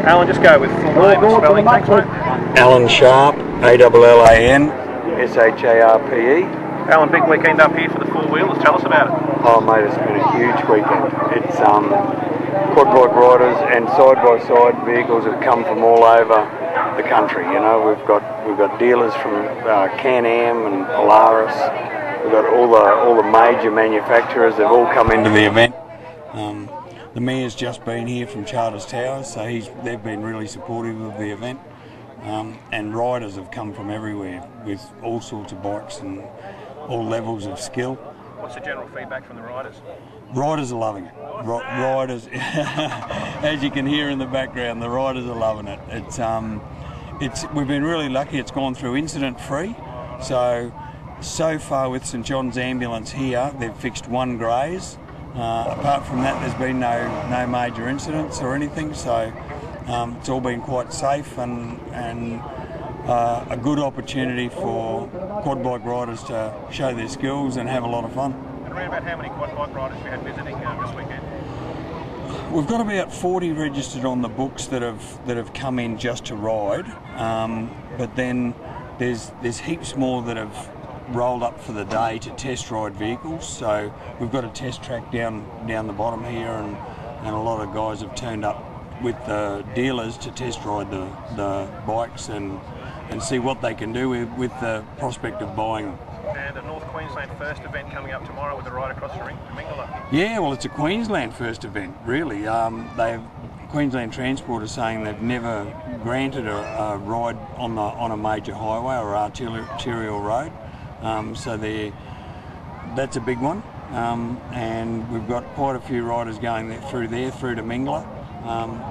Alan, just go with full name and spelling. Thanks, mate. Alan Sharpe, ALLAN SHARPE. Alan, big weekend up here for the four-wheelers. Tell us about it. Oh mate, it's been a huge weekend. It's quad bike riders and side-by-side vehicles have come from all over the country. You know, we've got dealers from Can-Am and Polaris. We've got all the major manufacturers. They've all come into the event. The Mayor's just been here from Charters Towers, so they've been really supportive of the event. And riders have come from everywhere with all sorts of bikes and all levels of skill. What's the general feedback from the riders? Riders are loving it. Riders, as you can hear in the background, the riders are loving it. We've been really lucky. It's gone through incident free. So far with St John's Ambulance here, they've fixed one graze. Apart from that, there's been no major incidents or anything. So it's all been quite safe and a good opportunity for quad bike riders to show their skills and have a lot of fun. And around about how many quad bike riders we had visiting this weekend? We've got about 40 registered on the books that have come in just to ride, but then there's heaps more that have rolled up for the day to test ride vehicles. So we've got a test track down the bottom here, and a lot of guys have turned up with the dealers to test ride the bikes and see what they can do with the prospect of buying them. And a North Queensland first event coming up tomorrow with the ride across the ring to Mingala. Yeah, well, it's a Queensland first event, really. Queensland Transport is saying they've never granted a ride on a major highway or arterial road, so that's a big one. And we've got quite a few riders going through to Mingala,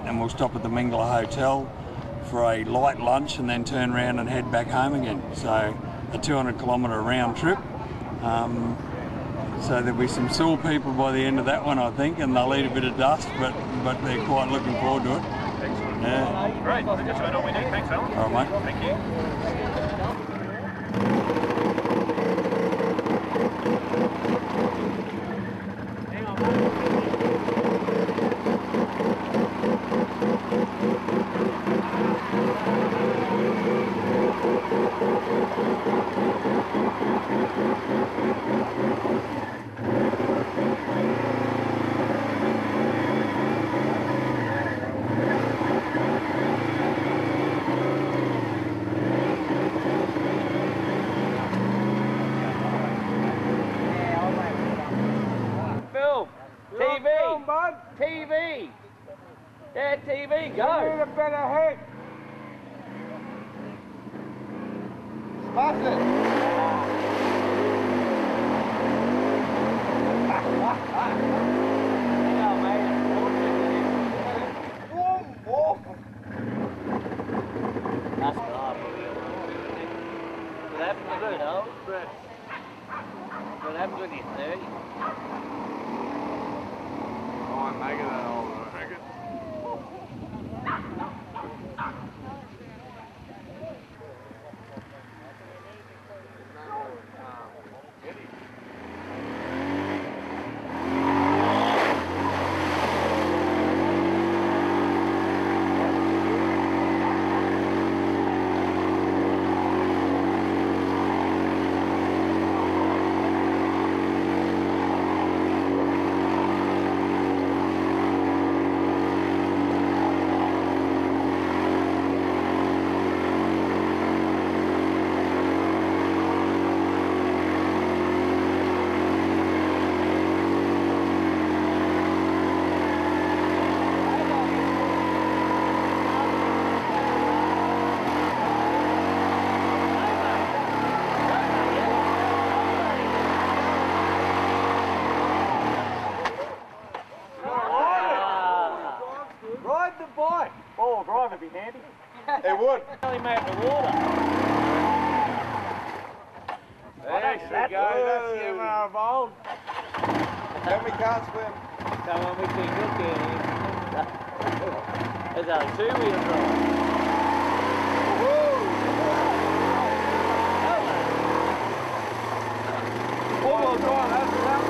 and we'll stop at the Mingala Hotel for a light lunch and then turn around and head back home again. So a 200-kilometre round trip. So there'll be some sore people by the end of that one, I think, and they'll eat a bit of dust, but they're quite looking forward to it. Excellent. Yeah. Great. That's just about all we need. Thanks, Alan. All right, mate. Thank you. TV! Yeah, TV, go! You need a better head! Smash it! What happens to it, though? What happens when you're 30? I'm making that old, I reckon. Ride the bike! Oh, drive would be handy. It would. Only made the water. There she goes, that's the MR of old. And we can't swim. Come on, we can look at him. There's only two-wheel drive. Four-wheel drive, that's enough.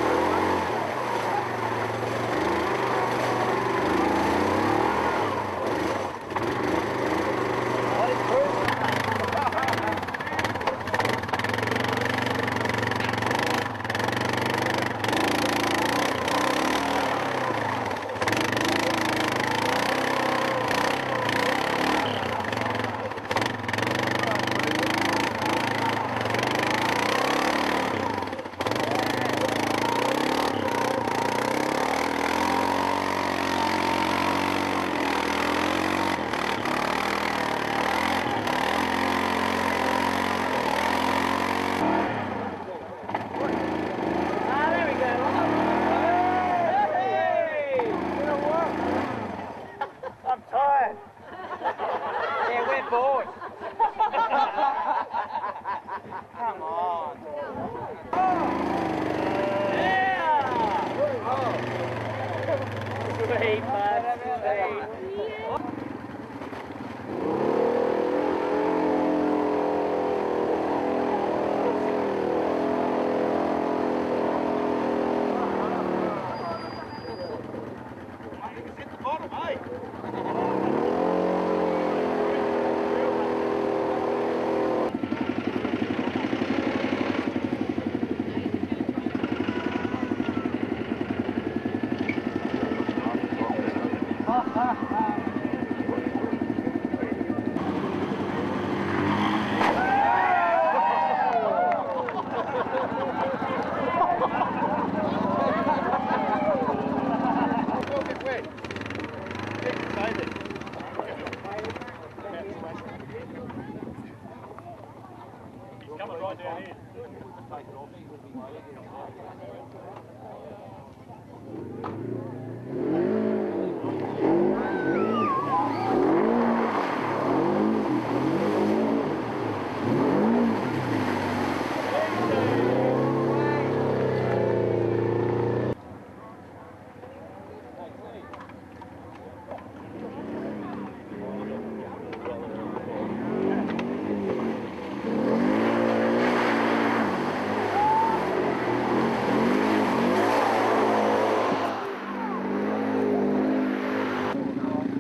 Coming right down here.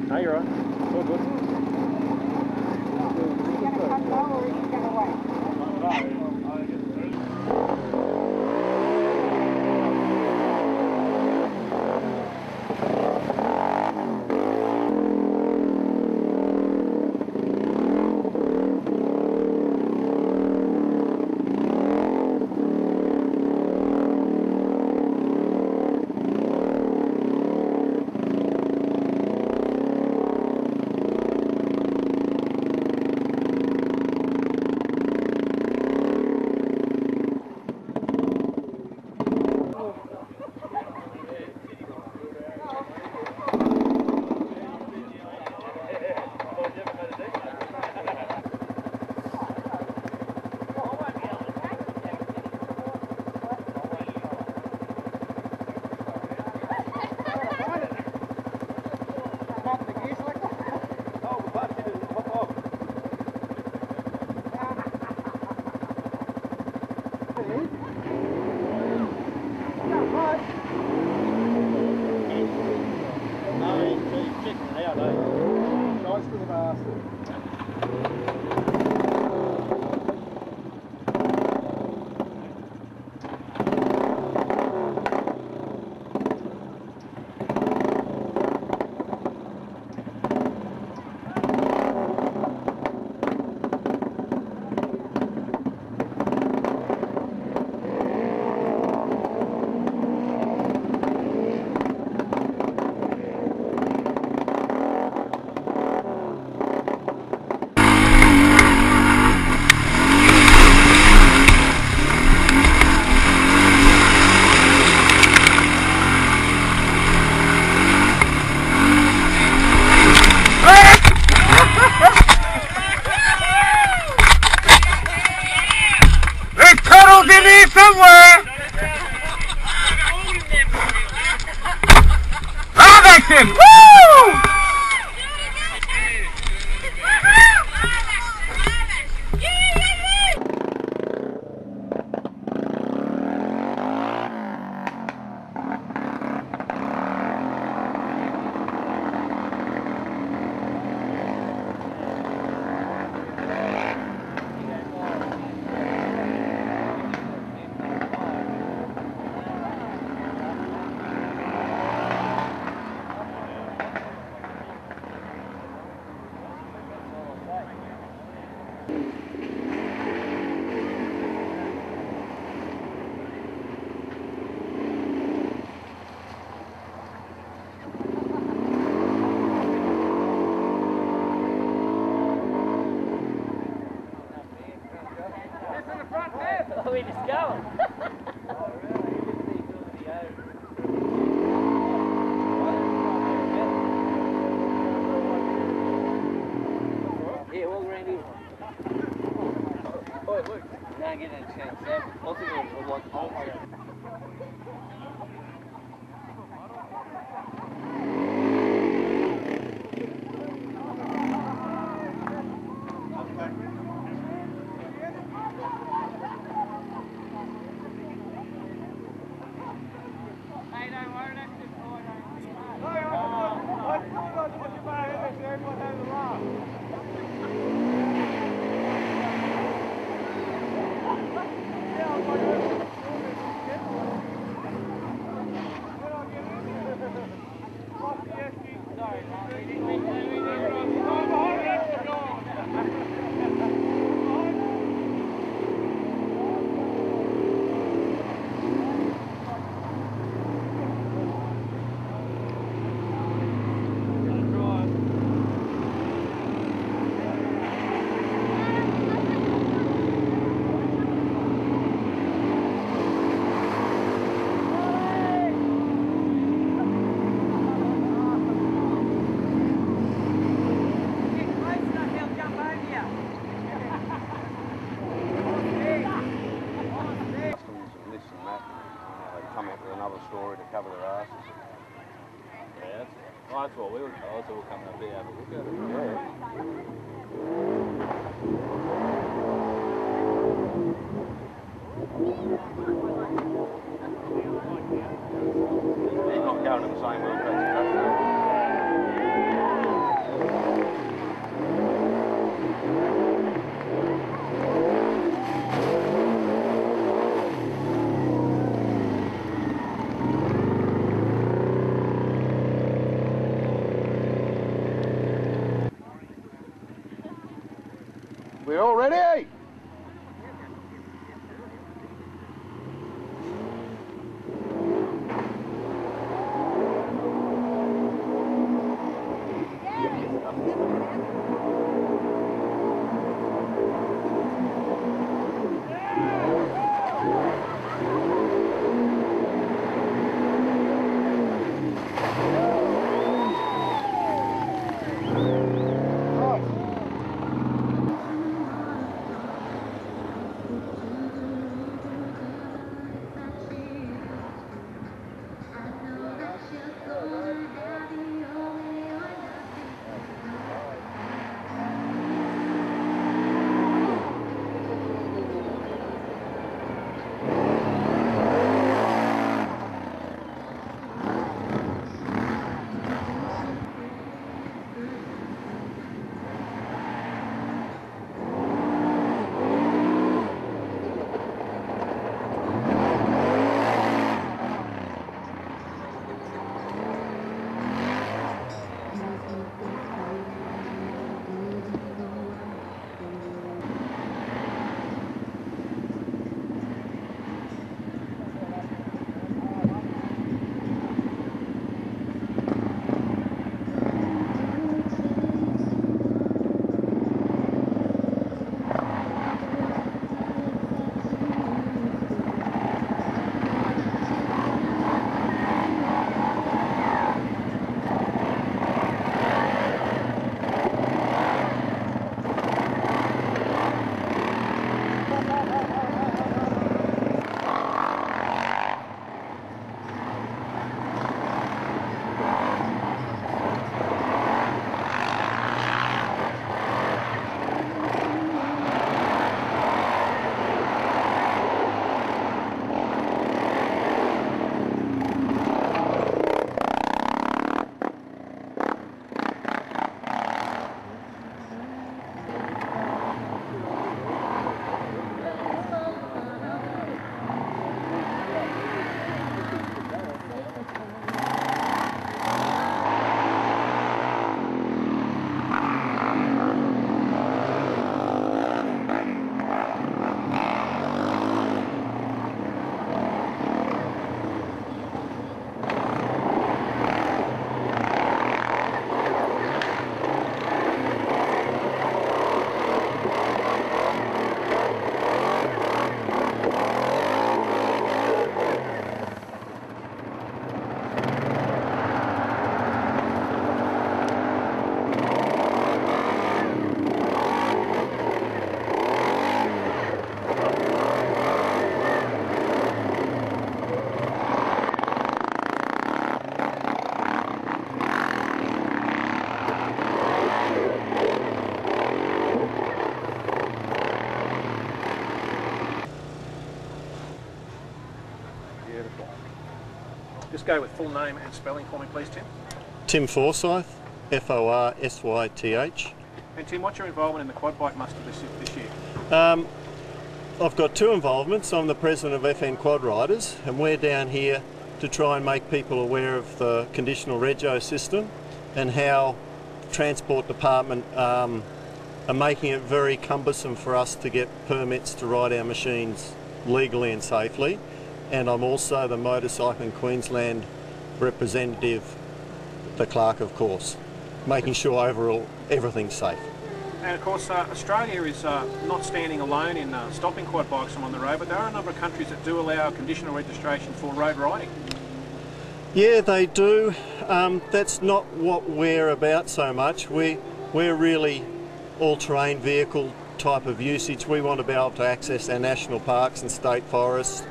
No, you're right. It's all good. Are you going to come low or are you going to wait? Somewhere! Action! Woo! We just going. Yeah, well, Randy. Oh, look. Now get a chance. I'll take a watch home. Everyone had a laugh. Come out with another story to cover their asses. Yeah, that's what we were told, so we'll come up here have a look at it. He's not going to the same world trade. We're all ready? Just go with full name and spelling for me, please, Tim. Tim Forsyth. FORSYTH. And Tim, what's your involvement in the quad bike muster this year? I've got two involvements. I'm the president of FN Quad Riders, and we're down here to try and make people aware of the conditional rego system and how the Transport Department are making it very cumbersome for us to get permits to ride our machines legally and safely. And I'm also the Motorcycling Queensland representative, the clerk of course, making sure overall everything's safe. And of course, Australia is not standing alone in stopping quad bikes from on the road, but there are a number of countries that do allow conditional registration for road riding. Yeah, they do. That's not what we're about so much. We're really all-terrain vehicle type of usage. We want to be able to access our national parks and state forests,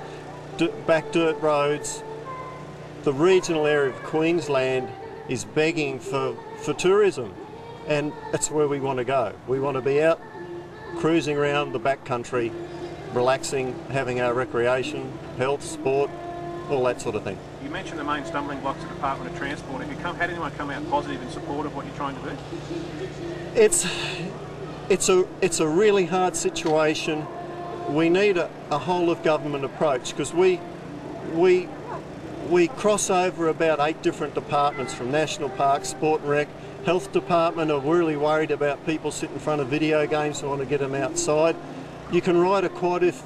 back dirt roads. The regional area of Queensland is begging for tourism, and that's where we want to go. We want to be out cruising around the back country, relaxing, having our recreation, health, sport, all that sort of thing. You mentioned the main stumbling blocks of the Department of Transport. Had anyone come out positive in support of what you're trying to do? It's a really hard situation. We need a whole of government approach, because we cross over about 8 different departments, from National Parks, Sport and Rec. Health Department are really worried about people sitting in front of video games and want to get them outside. You can ride a quad if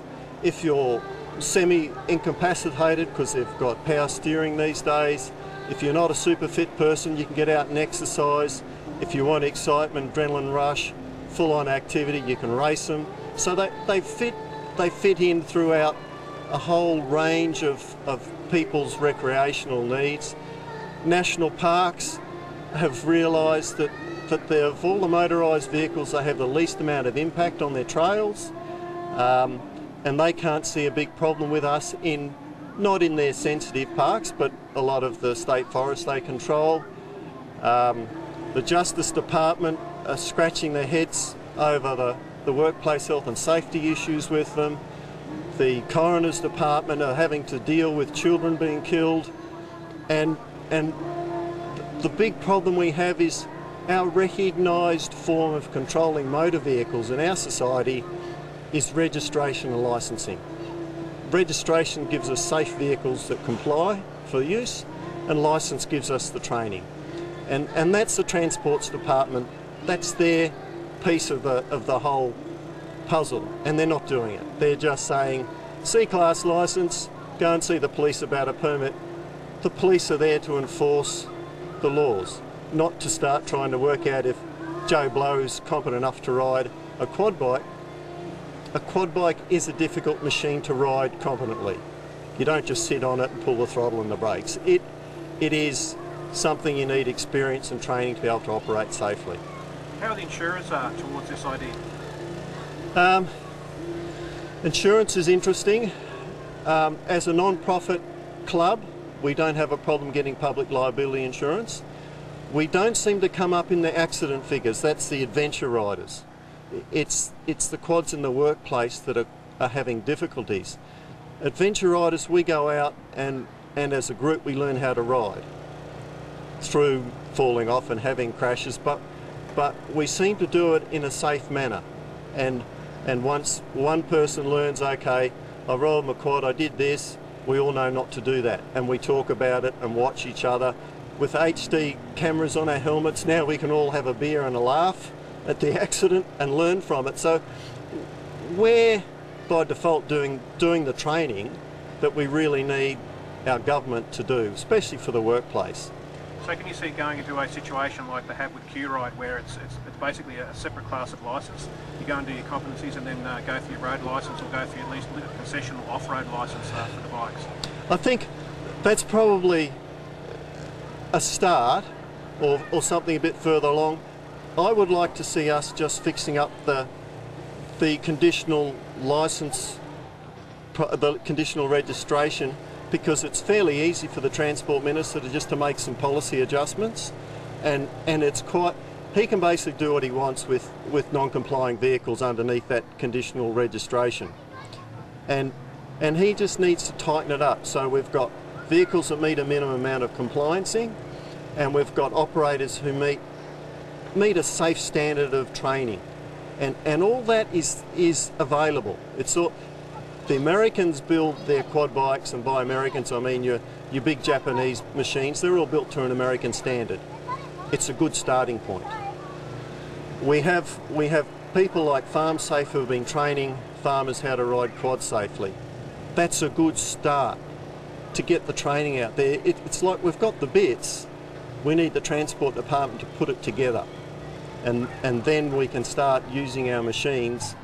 you're semi-incapacitated, because they've got power steering these days. If you're not a super fit person, you can get out and exercise. If you want excitement, adrenaline rush, full-on activity, you can race them. So they fit in throughout a whole range of people's recreational needs. National parks have realised that of all the motorised vehicles, they have the least amount of impact on their trails, and they can't see a big problem with us not in their sensitive parks, but a lot of the state forests they control. The Justice Department are scratching their heads over the workplace health and safety issues with them. The Coroner's Department are having to deal with children being killed, and the big problem we have is our recognised form of controlling motor vehicles in our society is registration and licensing. Registration gives us safe vehicles that comply for use, and licence gives us the training. And that's the Transports Department, that's their piece of the whole puzzle, and they're not doing it. They're just saying, C-class licence, go and see the police about a permit. The police are there to enforce the laws, not to start trying to work out if Joe Blow's competent enough to ride a quad bike. A quad bike is a difficult machine to ride competently. You don't just sit on it and pull the throttle and the brakes. It is something you need experience and training to be able to operate safely. How are the insurers towards this idea? Insurance is interesting. As a non-profit club, we don't have a problem getting public liability insurance. We don't seem to come up in the accident figures. That's the adventure riders. It's the quads in the workplace that are having difficulties. Adventure riders, we go out and as a group we learn how to ride through falling off and having crashes, but we seem to do it in a safe manner. And once one person learns, okay, I rode my quad, I did this, we all know not to do that, and we talk about it and watch each other. With HD cameras on our helmets now, we can all have a beer and a laugh at the accident and learn from it. So we're by default doing the training that we really need our government to do, especially for the workplace. So can you see going into a situation like they have with Q-Ride, where it's basically a separate class of licence? You go and do your competencies and then go for your road licence, or go for at least a concessional off-road licence for the bikes? I think that's probably a start, or something a bit further along. I would like to see us just fixing up the conditional licence, the conditional registration, because it's fairly easy for the Transport Minister to make some policy adjustments, and it's quite, he can basically do what he wants with non-complying vehicles underneath that conditional registration, and he just needs to tighten it up. So we've got vehicles that meet a minimum amount of compliancing, and we've got operators who meet meet a safe standard of training, and all that is available. It's all, the Americans build their quad bikes, and by Americans I mean your big Japanese machines. They're all built to an American standard. It's a good starting point. We have people like FarmSafe who have been training farmers how to ride quad safely. That's a good start to get the training out there. It's like we've got the bits, we need the Transport Department to put it together, and then we can start using our machines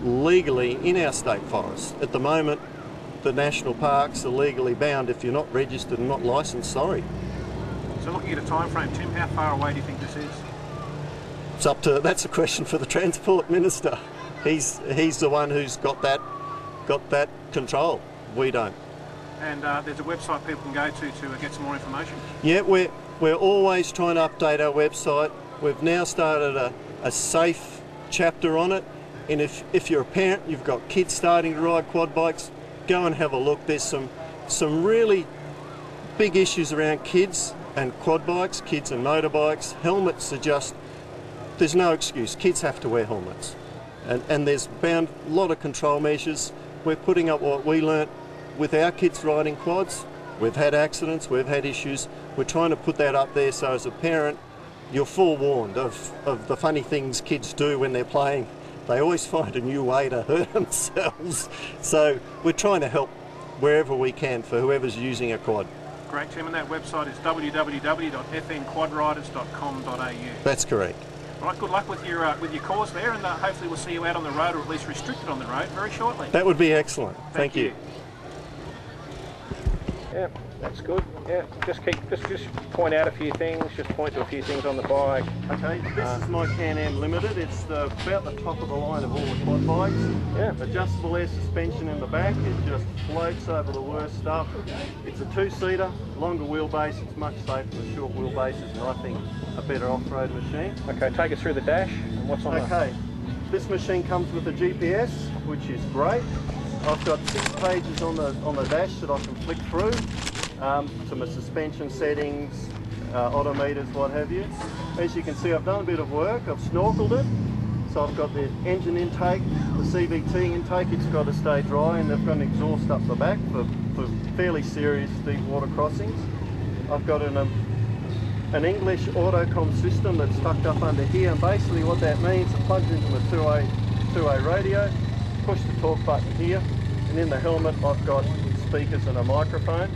legally in our state forests. At the moment, the national parks are legally bound. If you're not registered and not licensed, sorry. So looking at a time frame, Tim, how far away do you think this is? It's up to, that's a question for the Transport Minister. He's the one who's got that control. We don't. And there's a website people can go to get some more information. Yeah, we're always trying to update our website. We've now started a safe chapter on it, and if you're a parent, you've got kids starting to ride quad bikes, go and have a look. There's some really big issues around kids and quad bikes, kids and motorbikes. Helmets are just, there's no excuse. Kids have to wear helmets, and there's bound a lot of control measures. We're putting up what we learnt with our kids riding quads. We've had accidents, we've had issues. We're trying to put that up there so as a parent, you're forewarned of the funny things kids do when they're playing. They always find a new way to hurt themselves. So we're trying to help wherever we can for whoever's using a quad. Great, Tim, and that website is www.fnquadraiders.com.au. That's correct. All right, good luck with your cause there, and hopefully we'll see you out on the road, or at least restricted on the road, very shortly. That would be excellent. Thank you. Yeah, that's good. Yeah, just point out a few things, just point to a few things on the bike. Okay, this is my Can-Am Limited. It's about the top of the line of all the quad bikes. Yeah. Adjustable air suspension in the back. It just floats over the worst stuff. It's a two-seater, longer wheelbase. It's much safer than short wheelbases, and I think a better off-road machine. Okay, take us through the dash and what's on Okay, this machine comes with a GPS, which is great. I've got 6 pages on the dash that I can flick through to my suspension settings, odometers, what have you. As you can see, I've done a bit of work. I've snorkeled it. So I've got the engine intake, the CVT intake. It's got to stay dry, and they've got an exhaust up the back for fairly serious deep water crossings. I've got an English Autocom system that's tucked up under here, and basically what that means, it plugs into a 2A radio. Push the torque button here, and in the helmet I've got speakers and a microphone.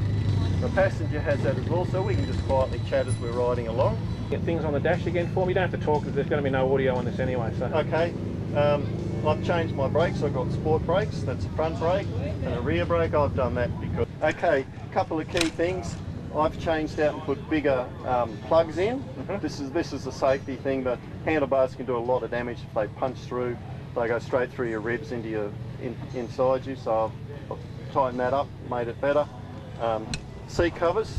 The passenger has that as well, so we can just quietly chat as we're riding along. Get things on the dash again for me. You don't have to talk because there's going to be no audio on this anyway. So. Okay, I've changed my brakes. I've got sport brakes, that's a front brake, and a rear brake. I've done that because... Okay, a couple of key things. I've changed out and put bigger plugs in. This is a safety thing, but handlebars can do a lot of damage if they punch through. They go straight through your ribs into your inside you, so I've tightened that up, made it better. Seat covers,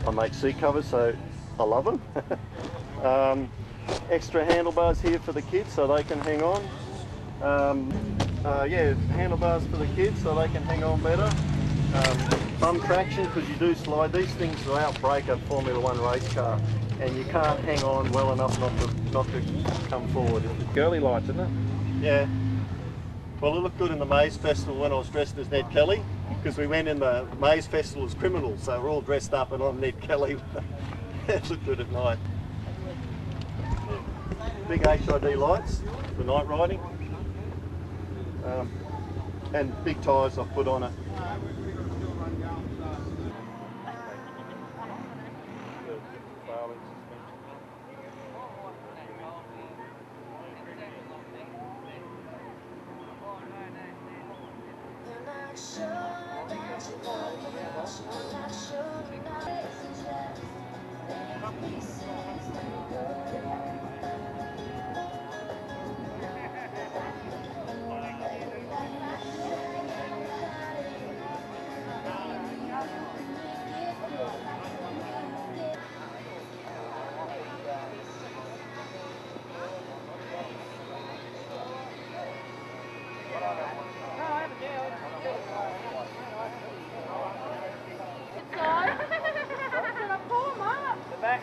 I make seat covers, so I love them. Extra handlebars here for the kids so they can hang on. Yeah, handlebars for the kids so they can hang on better. Bum traction, because you do slide. These things will outbrake a Formula 1 race car, and you can't hang on well enough not to come forward. Girly lights, isn't it? Yeah. Well, it looked good in the Maze Festival when I was dressed as Ned Kelly, because we went in the Maze Festival as criminals, so we're all dressed up and I'm Ned Kelly. It looked good at night. Big HID lights for night riding, and big tyres I've put on it.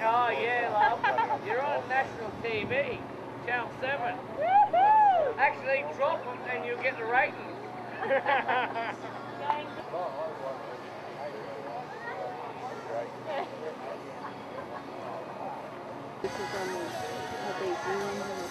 Oh yeah, love. You're on national TV. Channel 7. Actually, drop them and you'll get the ratings. This is on the big room.